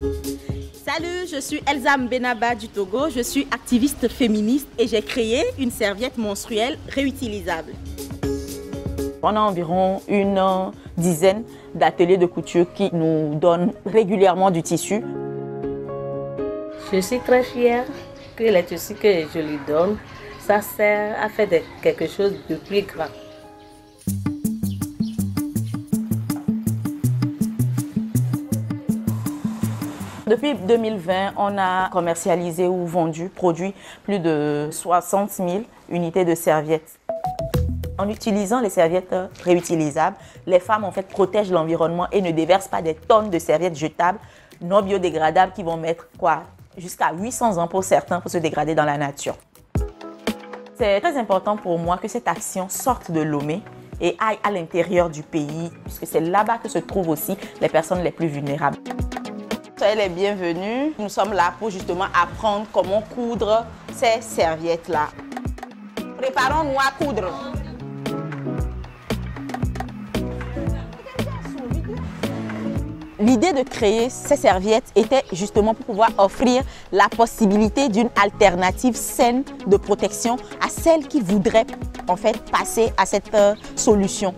Salut, je suis Elsa Mbenaba du Togo, je suis activiste féministe et j'ai créé une serviette menstruelle réutilisable. On a environ une dizaine d'ateliers de couture qui nous donnent régulièrement du tissu. Je suis très fière que les tissus que je lui donne, ça sert à faire quelque chose de plus grand. Depuis 2020, on a commercialisé ou vendu, produit plus de 60 000 unités de serviettes. En utilisant les serviettes réutilisables, les femmes en fait protègent l'environnement et ne déversent pas des tonnes de serviettes jetables non biodégradables qui vont mettre jusqu'à 800 ans pour certains pour se dégrader dans la nature. C'est très important pour moi que cette action sorte de Lomé et aille à l'intérieur du pays, puisque c'est là-bas que se trouvent aussi les personnes les plus vulnérables. Soyez les bienvenus. Nous sommes là pour justement apprendre comment coudre ces serviettes-là. Préparons-nous à coudre. L'idée de créer ces serviettes était justement pour pouvoir offrir la possibilité d'une alternative saine de protection à celles qui voudraient en fait passer à cette solution.